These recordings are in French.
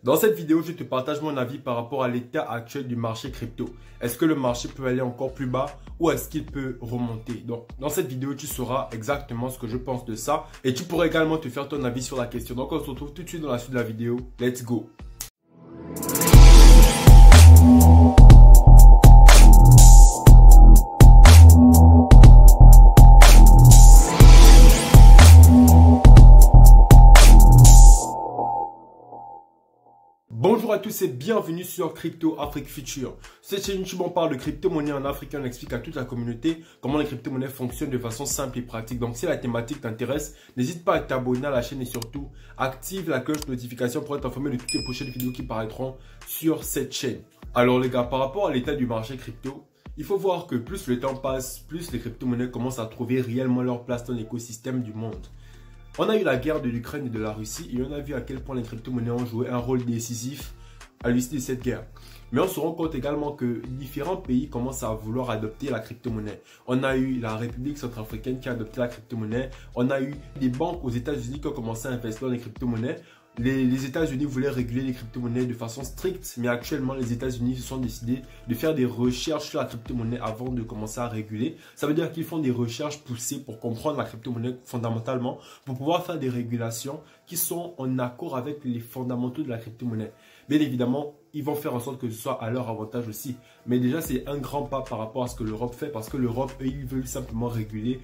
Dans cette vidéo, je te partage mon avis par rapport à l'état actuel du marché crypto. Est-ce que le marché peut aller encore plus bas ou est-ce qu'il peut remonter? Donc, dans cette vidéo, tu sauras exactement ce que je pense de ça et tu pourras également te faire ton avis sur la question. Donc, on se retrouve tout de suite dans la suite de la vidéo. Let's go! Bonjour à tous et bienvenue sur Crypto Afrique Future. Cette chaîne YouTube, on parle de crypto-monnaie en Afrique et on explique à toute la communauté comment les crypto-monnaies fonctionnent de façon simple et pratique. Donc si la thématique t'intéresse, n'hésite pas à t'abonner à la chaîne et surtout active la cloche de notification pour être informé de toutes les prochaines vidéos qui paraîtront sur cette chaîne. Alors les gars, par rapport à l'état du marché crypto, il faut voir que plus le temps passe, plus les crypto-monnaies commencent à trouver réellement leur place dans l'écosystème du monde. On a eu la guerre de l'Ukraine et de la Russie et on a vu à quel point les crypto-monnaies ont joué un rôle décisif à l'issue de cette guerre. Mais on se rend compte également que différents pays commencent à vouloir adopter la crypto-monnaie. On a eu la République centrafricaine qui a adopté la crypto-monnaie. On a eu des banques aux États-Unis qui ont commencé à investir dans les crypto-monnaies. Les États-Unis voulaient réguler les crypto-monnaies de façon stricte, mais actuellement, les États-Unis se sont décidés de faire des recherches sur la crypto-monnaie avant de commencer à réguler. Ça veut dire qu'ils font des recherches poussées pour comprendre la crypto-monnaie fondamentalement, pour pouvoir faire des régulations qui sont en accord avec les fondamentaux de la crypto-monnaie. Bien évidemment, ils vont faire en sorte que ce soit à leur avantage aussi. Mais déjà, c'est un grand pas par rapport à ce que l'Europe fait, parce que l'Europe, eux, ils veulent simplement réguler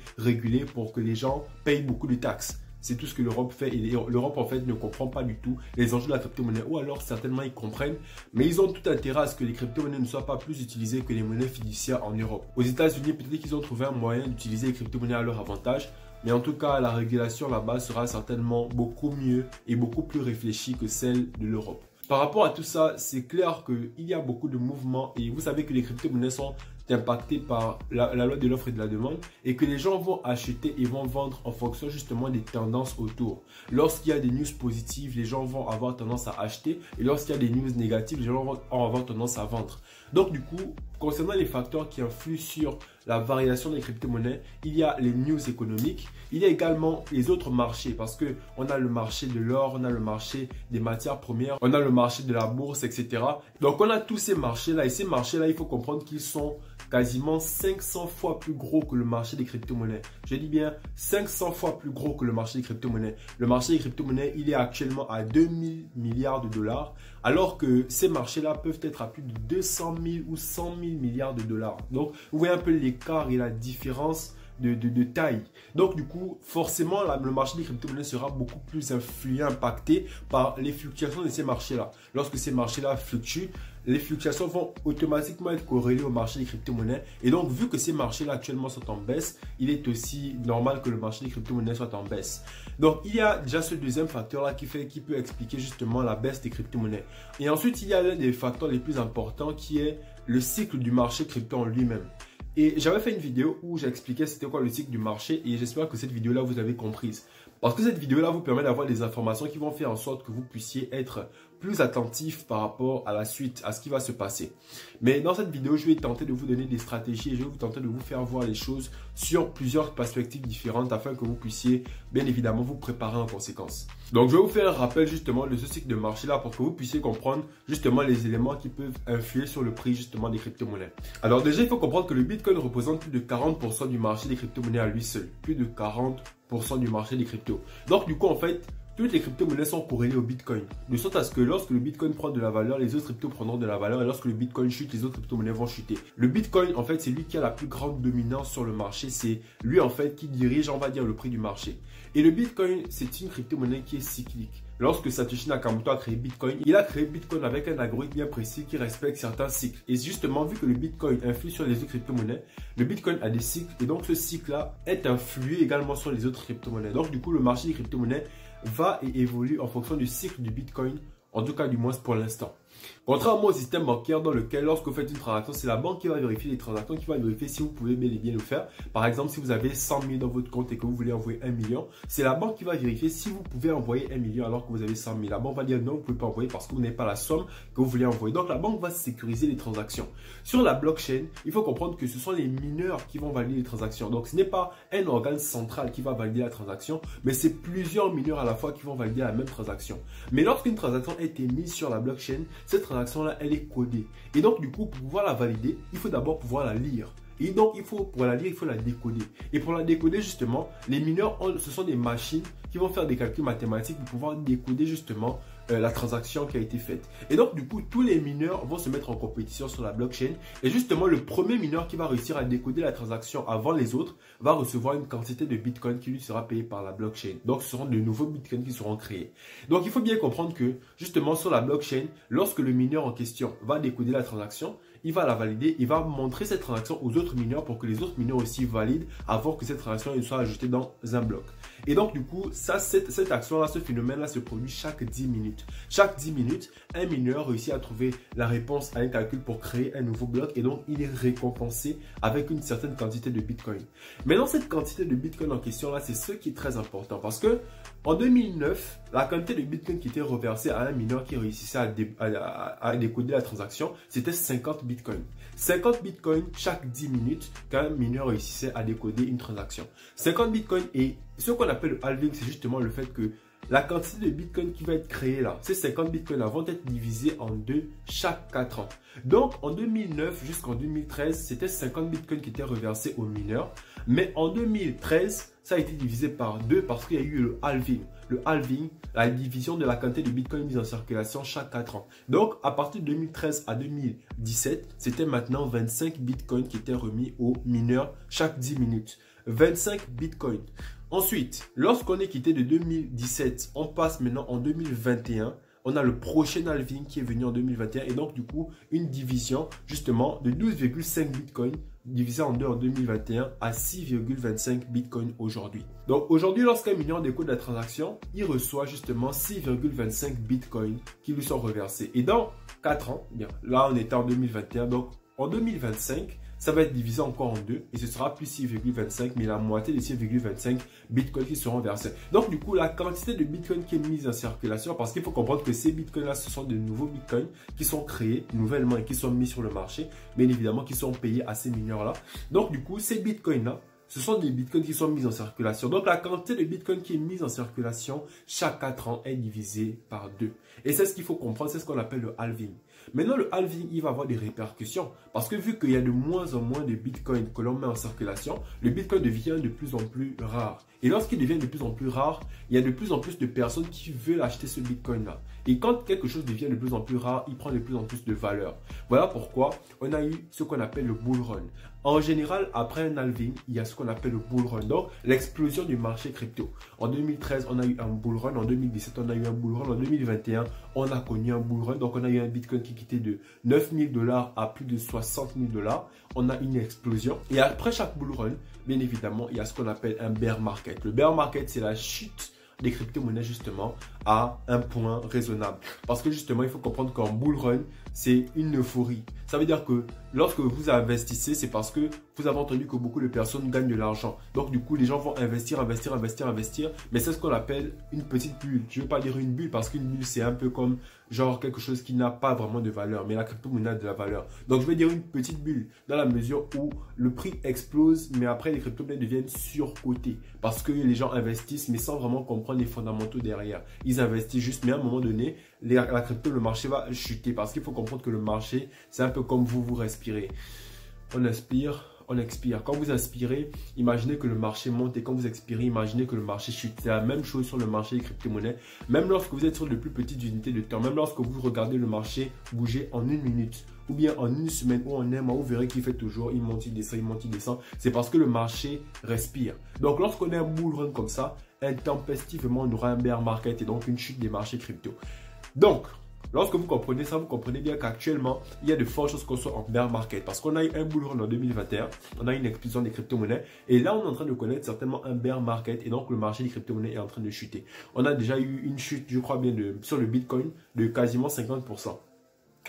pour que les gens payent beaucoup de taxes. C'est tout ce que l'Europe fait et l'Europe en fait ne comprend pas du tout les enjeux de la crypto-monnaie, ou alors certainement ils comprennent, mais ils ont tout intérêt à ce que les crypto-monnaies ne soient pas plus utilisées que les monnaies fiduciaires en Europe. Aux États-Unis, peut-être qu'ils ont trouvé un moyen d'utiliser les crypto-monnaies à leur avantage, mais en tout cas la régulation là-bas sera certainement beaucoup mieux et beaucoup plus réfléchie que celle de l'Europe. Par rapport à tout ça, c'est clair qu'il y a beaucoup de mouvements et vous savez que les crypto-monnaies sont impactées par la loi de l'offre et de la demande et que les gens vont acheter et vont vendre en fonction justement des tendances autour. Lorsqu'il y a des news positives, les gens vont avoir tendance à acheter et lorsqu'il y a des news négatives, les gens vont avoir tendance à vendre. Donc du coup, concernant les facteurs qui influent sur la variation des crypto-monnaies, il y a les news économiques, il y a également les autres marchés parce que on a le marché de l'or, on a le marché des matières premières, on a le marché de la bourse, etc. Donc on a tous ces marchés-là et ces marchés-là, il faut comprendre qu'ils sont quasiment 500 fois plus gros que le marché des crypto-monnaies. Je dis bien 500 fois plus gros que le marché des crypto-monnaies. Le marché des crypto-monnaies, il est actuellement à 2000 milliards de dollars, alors que ces marchés-là peuvent être à plus de 200 000 ou 100 000 milliards de dollars. Donc, vous voyez un peu l'écart et la différence de taille. Donc, du coup, forcément, le marché des crypto-monnaies sera beaucoup plus influé, impacté par les fluctuations de ces marchés-là. Lorsque ces marchés-là fluctuent, les fluctuations vont automatiquement être corrélées au marché des crypto-monnaies. Et donc, vu que ces marchés-là actuellement sont en baisse, il est aussi normal que le marché des crypto-monnaies soit en baisse. Donc, il y a déjà ce deuxième facteur-là qui peut expliquer justement la baisse des crypto-monnaies. Et ensuite, il y a l'un des facteurs les plus importants qui est le cycle du marché crypto en lui-même. Et j'avais fait une vidéo où j'expliquais c'était quoi le cycle du marché et j'espère que cette vidéo-là vous avez comprise. Parce que cette vidéo-là vous permet d'avoir des informations qui vont faire en sorte que vous puissiez être plus attentif par rapport à la suite, à ce qui va se passer. Mais dans cette vidéo, je vais tenter de vous donner des stratégies et je vais tenter de vous faire voir les choses sur plusieurs perspectives différentes afin que vous puissiez bien évidemment vous préparer en conséquence. Donc, je vais vous faire un rappel justement de ce cycle de marché-là pour que vous puissiez comprendre justement les éléments qui peuvent influer sur le prix justement des crypto-monnaies. Alors déjà, il faut comprendre que le Bitcoin représente plus de 40% du marché des crypto-monnaies à lui seul. Plus de 40% du marché des cryptos. Donc, du coup, en fait, toutes les crypto-monnaies sont corrélées au Bitcoin. De sorte à ce que lorsque le Bitcoin prend de la valeur, les autres cryptos prendront de la valeur. Et lorsque le Bitcoin chute, les autres crypto-monnaies vont chuter. Le Bitcoin, en fait, c'est lui qui a la plus grande dominance sur le marché. C'est lui, en fait, qui dirige, on va dire, le prix du marché. Et le Bitcoin, c'est une crypto-monnaie qui est cyclique. Lorsque Satoshi Nakamoto a créé Bitcoin, il a créé Bitcoin avec un algorithme bien précis qui respecte certains cycles. Et justement, vu que le Bitcoin influe sur les autres crypto-monnaies, le Bitcoin a des cycles. Et donc, ce cycle-là est influé également sur les autres crypto-monnaies. Donc, du coup, le marché des crypto-monnaies va et évolue en fonction du cycle du Bitcoin, en tout cas du moins pour l'instant. Contrairement au système bancaire dans lequel, lorsque vous faites une transaction, c'est la banque qui va vérifier les transactions, qui va vérifier si vous pouvez bel et bien le faire. Par exemple, si vous avez 100 000 dans votre compte et que vous voulez envoyer 1 million, c'est la banque qui va vérifier si vous pouvez envoyer 1 million alors que vous avez 100 000. La banque va dire non, vous ne pouvez pas envoyer parce que vous n'avez pas la somme que vous voulez envoyer. Donc, la banque va sécuriser les transactions. Sur la blockchain, il faut comprendre que ce sont les mineurs qui vont valider les transactions. Donc, ce n'est pas un organe central qui va valider la transaction, mais c'est plusieurs mineurs à la fois qui vont valider la même transaction. Mais lorsqu'une transaction a été mise sur la blockchain, cette transaction-là, elle est codée. Et donc, du coup, pour pouvoir la valider, il faut d'abord pouvoir la lire. Et donc, pour la lire, il faut la décoder. Et pour la décoder, justement, les mineurs, ce sont des machines qui vont faire des calculs mathématiques pour pouvoir décoder, justement, la transaction qui a été faite. Et donc, du coup, tous les mineurs vont se mettre en compétition sur la blockchain. Et justement, le premier mineur qui va réussir à décoder la transaction avant les autres va recevoir une quantité de Bitcoin qui lui sera payée par la blockchain. Donc, ce seront de nouveaux Bitcoins qui seront créés. Donc, il faut bien comprendre que, justement, sur la blockchain, lorsque le mineur en question va décoder la transaction, il va la valider, il va montrer cette transaction aux autres mineurs pour que les autres mineurs aussi valident avant que cette transaction soit ajoutée dans un bloc. Et donc, du coup, cette action-là, ce phénomène-là se produit chaque 10 minutes. Chaque 10 minutes, un mineur réussit à trouver la réponse à un calcul pour créer un nouveau bloc et donc il est récompensé avec une certaine quantité de Bitcoin. Maintenant, cette quantité de Bitcoin en question-là, c'est ce qui est très important parce que en 2009, la quantité de Bitcoin qui était reversée à un mineur qui réussissait à décoder la transaction, c'était 50 Bitcoin. 50 Bitcoin chaque 10 minutes qu'un mineur réussissait à décoder une transaction. 50 Bitcoin et ce qu'on appelle le halving, c'est justement le fait que la quantité de Bitcoin qui va être créée là, ces 50 Bitcoins là vont être divisés en deux chaque 4 ans. Donc en 2009 jusqu'en 2013, c'était 50 Bitcoins qui étaient reversés aux mineurs. Mais en 2013, ça a été divisé par 2 parce qu'il y a eu le halving. Le halving, la division de la quantité de Bitcoin mise en circulation chaque 4 ans. Donc à partir de 2013 à 2017, c'était maintenant 25 Bitcoins qui étaient remis aux mineurs chaque 10 minutes. 25 Bitcoins. Ensuite, lorsqu'on est quitté de 2017, on passe maintenant en 2021. On a le prochain halving qui est venu en 2021 et donc du coup une division justement de 12,5 Bitcoin divisé en 2 en 2021 à 6,25 Bitcoin aujourd'hui. Donc aujourd'hui, lorsqu'un mineur décode la transaction, il reçoit justement 6,25 Bitcoin qui lui sont reversés. Et dans 4 ans, bien, là on est en 2021, donc en 2025, ça va être divisé encore en 2 et ce sera plus 6,25, mais la moitié des 6,25 Bitcoin qui seront versés. Donc du coup, la quantité de Bitcoin qui est mise en circulation, parce qu'il faut comprendre que ces Bitcoins-là, ce sont de nouveaux Bitcoins qui sont créés nouvellement et qui sont mis sur le marché, bien évidemment qui sont payés à ces mineurs-là. Donc du coup, ces Bitcoins-là, ce sont des Bitcoins qui sont mis en circulation. Donc la quantité de Bitcoin qui est mise en circulation chaque 4 ans est divisée par 2. Et c'est ce qu'il faut comprendre, c'est ce qu'on appelle le halving. Maintenant, le halving, il va avoir des répercussions parce que vu qu'il y a de moins en moins de Bitcoin que l'on met en circulation, le Bitcoin devient de plus en plus rare. Et lorsqu'il devient de plus en plus rare, il y a de plus en plus de personnes qui veulent acheter ce Bitcoin-là. Et quand quelque chose devient de plus en plus rare, il prend de plus en plus de valeur. Voilà pourquoi on a eu ce qu'on appelle le bull run. En général, après un halving, il y a ce qu'on appelle le bull run. Donc, l'explosion du marché crypto. En 2013, on a eu un bull run. En 2017, on a eu un bull run. En 2021, on a connu un bull run. Donc, on a eu un Bitcoin qui quittait de 9 000 $ à plus de 60 000 $. On a une explosion. Et après chaque bull run, bien évidemment, il y a ce qu'on appelle un bear market. Le bear market, c'est la chute des crypto-monnaies justement à un point raisonnable. Parce que justement, il faut comprendre qu'en bull run, c'est une euphorie. Ça veut dire que lorsque vous investissez, c'est parce que vous avez entendu que beaucoup de personnes gagnent de l'argent. Donc du coup, les gens vont investir. Mais c'est ce qu'on appelle une petite bulle. Je ne veux pas dire une bulle parce qu'une bulle, c'est un peu comme genre quelque chose qui n'a pas vraiment de valeur. Mais la crypto-monnaie a de la valeur. Donc je vais dire une petite bulle dans la mesure où le prix explose, mais après les crypto-monnaies deviennent surcotées. Parce que les gens investissent, mais sans vraiment comprendre les fondamentaux derrière. Ils investissent juste, mais à un moment donné, la crypto, le marché va chuter. Parce qu'il faut comprendre que le marché, c'est un peu comme vous respirez. On inspire, on expire. Quand vous inspirez, imaginez que le marché monte et quand vous expirez, imaginez que le marché chute. C'est la même chose sur le marché des crypto-monnaies. Même lorsque vous êtes sur de plus petites unités de temps, même lorsque vous regardez le marché bouger en 1 minute ou bien en 1 semaine ou en un mois, vous verrez qu'il fait toujours, il monte, il descend, il monte, il descend. C'est parce que le marché respire. Donc lorsqu'on a un bull run comme ça, intempestivement, on aura un bear market et donc une chute des marchés crypto. Donc, lorsque vous comprenez ça, vous comprenez bien qu'actuellement, il y a de fortes choses qu'on soit en bear market. Parce qu'on a eu un bull run en 2021, on a eu une explosion des crypto-monnaies. Et là, on est en train de connaître certainement un bear market. Et donc, le marché des crypto-monnaies est en train de chuter. On a déjà eu une chute, je crois bien, sur le Bitcoin de quasiment 50%.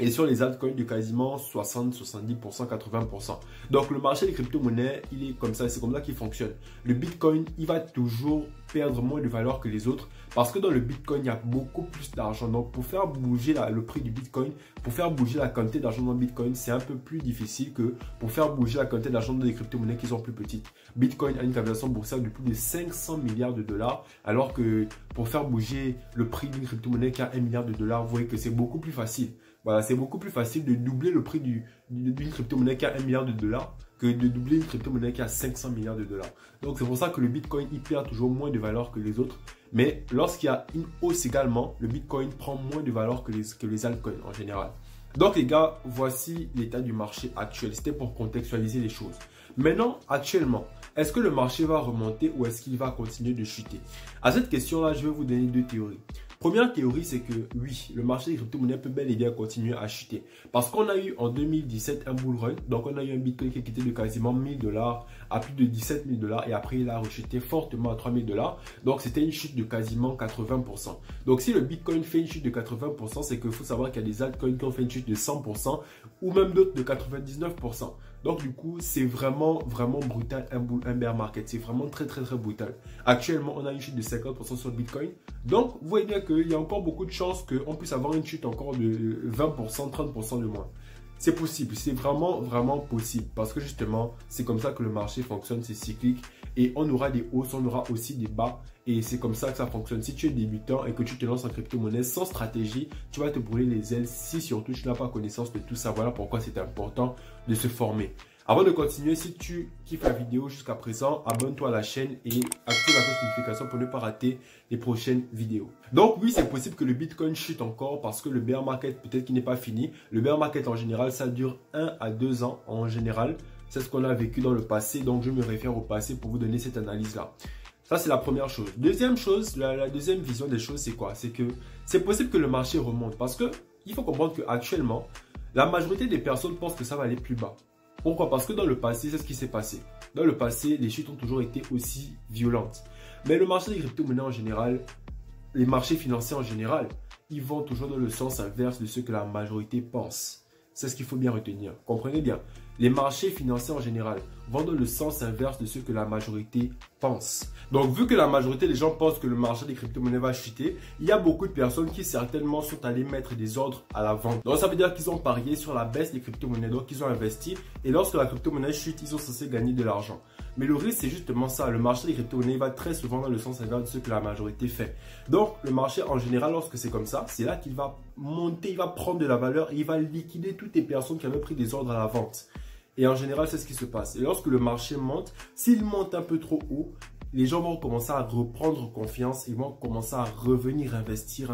et sur les altcoins de quasiment 60, 70%, 80%. Donc le marché des crypto-monnaies, il est comme ça, c'est comme ça qu'il fonctionne. Le Bitcoin, il va toujours perdre moins de valeur que les autres parce que dans le Bitcoin, il y a beaucoup plus d'argent. Donc pour faire bouger le prix du Bitcoin, pour faire bouger la quantité d'argent dans le Bitcoin, c'est un peu plus difficile que pour faire bouger la quantité d'argent dans les crypto-monnaies qui sont plus petites. Bitcoin a une capitalisation boursière de plus de 500 milliards de dollars, alors que pour faire bouger le prix d'une crypto-monnaie qui a 1 milliard de dollars, vous voyez que c'est beaucoup plus facile. Voilà, c'est beaucoup plus facile de doubler le prix d'une crypto-monnaie qui a 1 milliard de dollars que de doubler une crypto-monnaie qui a 500 milliards de dollars. Donc, c'est pour ça que le Bitcoin, il perd toujours moins de valeur que les autres. Mais lorsqu'il y a une hausse également, le Bitcoin prend moins de valeur que les altcoins en général. Donc, les gars, voici l'état du marché actuel. C'était pour contextualiser les choses. Maintenant, actuellement, est-ce que le marché va remonter ou est-ce qu'il va continuer de chuter? À cette question-là, je vais vous donner deux théories. Première théorie, c'est que oui, le marché des crypto-monnaies peut bel et bien continuer à chuter. Parce qu'on a eu en 2017 un bull run. Donc, on a eu un Bitcoin qui est quitté de quasiment 1000 dollars à plus de 17 000 dollars. Et après, il a rechuté fortement à 3000 dollars. Donc, c'était une chute de quasiment 80%. Donc, si le Bitcoin fait une chute de 80%, c'est qu'il faut savoir qu'il y a des altcoins qui ont fait une chute de 100% ou même d'autres de 99%. Donc, du coup, c'est vraiment brutal un bear market. C'est vraiment très brutal. Actuellement, on a une chute de 50% sur le Bitcoin. Donc, vous voyez bien qu'il y a encore beaucoup de chances qu'on puisse avoir une chute encore de 20%, 30% de moins. C'est possible, c'est vraiment possible. Parce que justement, c'est comme ça que le marché fonctionne, c'est cyclique. Et on aura des hausses, on aura aussi des bas. Et c'est comme ça que ça fonctionne. Si tu es débutant et que tu te lances en crypto-monnaie sans stratégie, tu vas te brûler les ailes si surtout tu n'as pas connaissance de tout ça. Voilà pourquoi c'est important de se former. Avant de continuer, si tu kiffes la vidéo jusqu'à présent, abonne-toi à la chaîne et active la cloche de notification pour ne pas rater les prochaines vidéos. Donc oui, c'est possible que le Bitcoin chute encore parce que le bear market peut-être qu'il n'est pas fini. Le bear market en général, ça dure 1 à 2 ans en général. C'est ce qu'on a vécu dans le passé, donc je me réfère au passé pour vous donner cette analyse-là. Ça, c'est la première chose. Deuxième chose, la deuxième vision des choses, c'est quoi? C'est que c'est possible que le marché remonte parce que il faut comprendre qu'actuellement, la majorité des personnes pensent que ça va aller plus bas. Pourquoi? Parce que dans le passé, c'est ce qui s'est passé. Dans le passé, les chutes ont toujours été aussi violentes. Mais le marché des crypto-monnaies en général, les marchés financiers en général, ils vont toujours dans le sens inverse de ce que la majorité pense. C'est ce qu'il faut bien retenir. Comprenez bien. Les marchés financiers en général vont dans le sens inverse de ce que la majorité pense. Donc, vu que la majorité des gens pensent que le marché des crypto-monnaies va chuter, il y a beaucoup de personnes qui certainement sont allées mettre des ordres à la vente. Donc, ça veut dire qu'ils ont parié sur la baisse des crypto-monnaies. Donc, ils ont investi. Et lorsque la crypto-monnaie chute, ils sont censés gagner de l'argent. Mais le risque, c'est justement ça. Le marché des crypto-monnaies va très souvent dans le sens inverse de ce que la majorité fait. Donc, le marché en général, lorsque c'est comme ça, c'est là qu'il va monter, il va prendre de la valeur et il va liquider toutes les personnes qui avaient pris des ordres à la vente. Et en général, c'est ce qui se passe. Et lorsque le marché monte, s'il monte un peu trop haut, les gens vont commencer à reprendre confiance. Ils vont commencer à revenir investir.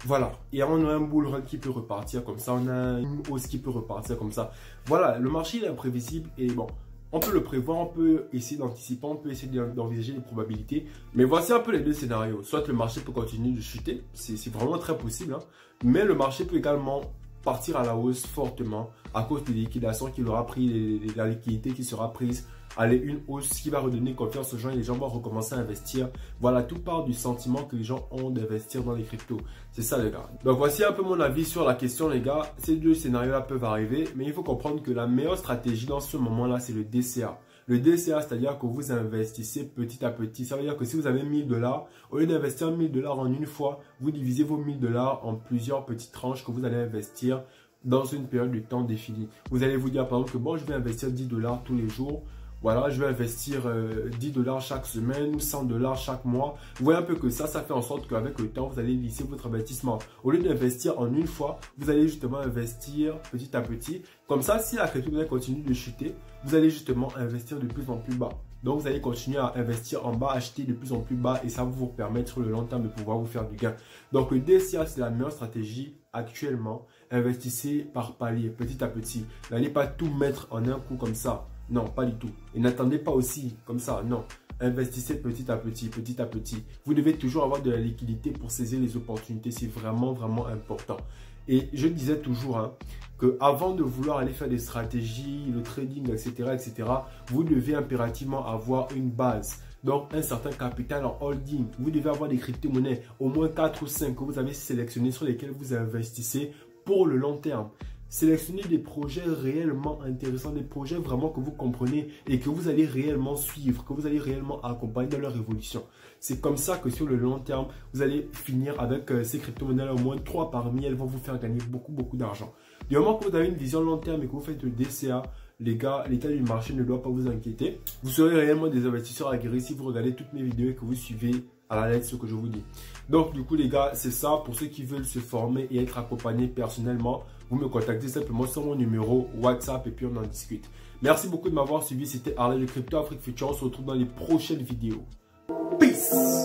Voilà. Et on a un bull run qui peut repartir comme ça. On a une hausse qui peut repartir comme ça. Voilà. Le marché est imprévisible et bon, on peut le prévoir, on peut essayer d'anticiper, on peut essayer d'envisager les probabilités. Mais voici un peu les deux scénarios. Soit le marché peut continuer de chuter. C'est vraiment très possible. Hein. Mais le marché peut également partir à la hausse fortement à cause des liquidations qu'il aura pris, la liquidité qui sera prise. Allez, une hausse qui va redonner confiance aux gens et les gens vont recommencer à investir. Voilà, tout part du sentiment que les gens ont d'investir dans les cryptos. C'est ça les gars. Donc voici un peu mon avis sur la question les gars. Ces deux scénarios-là peuvent arriver, mais il faut comprendre que la meilleure stratégie dans ce moment-là, c'est le DCA. Le DCA, c'est-à-dire que vous investissez petit à petit. Ça veut dire que si vous avez 1000 dollars, au lieu d'investir 1000 dollars en une fois, vous divisez vos 1000 dollars en plusieurs petites tranches que vous allez investir dans une période de temps définie. Vous allez vous dire par exemple que bon, je vais investir 10 dollars tous les jours. Voilà, je vais investir 10 dollars chaque semaine ou 100 dollars chaque mois. Vous voyez un peu que ça fait en sorte qu'avec le temps, vous allez lisser votre investissement. Au lieu d'investir en une fois, vous allez justement investir petit à petit. Comme ça, si la crypto-monnaie continue de chuter, vous allez justement investir de plus en plus bas. Donc, vous allez continuer à investir en bas, acheter de plus en plus bas et ça va vous permettre sur le long terme de pouvoir vous faire du gain. Donc, le DCA, c'est la meilleure stratégie actuellement. Investissez par palier, petit à petit. N'allez pas tout mettre en un coup comme ça. Non, pas du tout. Et n'attendez pas aussi comme ça, non. Investissez petit à petit, petit à petit. Vous devez toujours avoir de la liquidité pour saisir les opportunités. C'est vraiment important. Et je disais toujours que avant de vouloir aller faire des stratégies, le trading, etc., vous devez impérativement avoir une base. donc un certain capital en holding. Vous devez avoir des crypto-monnaies, au moins 4 ou 5 que vous avez sélectionnées sur lesquelles vous investissez pour le long terme. Sélectionnez des projets réellement intéressants, des projets vraiment que vous comprenez et que vous allez réellement suivre, que vous allez réellement accompagner dans leur évolution. C'est comme ça que sur le long terme, vous allez finir avec ces crypto-monnaies-là, au moins 3 parmi elles vont vous faire gagner beaucoup d'argent. Du moment que vous avez une vision long terme et que vous faites le DCA, les gars, l'état du marché ne doit pas vous inquiéter. Vous serez réellement des investisseurs aguerris si vous regardez toutes mes vidéos et que vous suivez à la lettre ce que je vous dis. Donc du coup les gars, c'est ça. Pour ceux qui veulent se former et être accompagnés personnellement, vous me contactez simplement sur mon numéro WhatsApp et puis on en discute. Merci beaucoup de m'avoir suivi. C'était Harley de Crypto Afrique Future. On se retrouve dans les prochaines vidéos. Peace!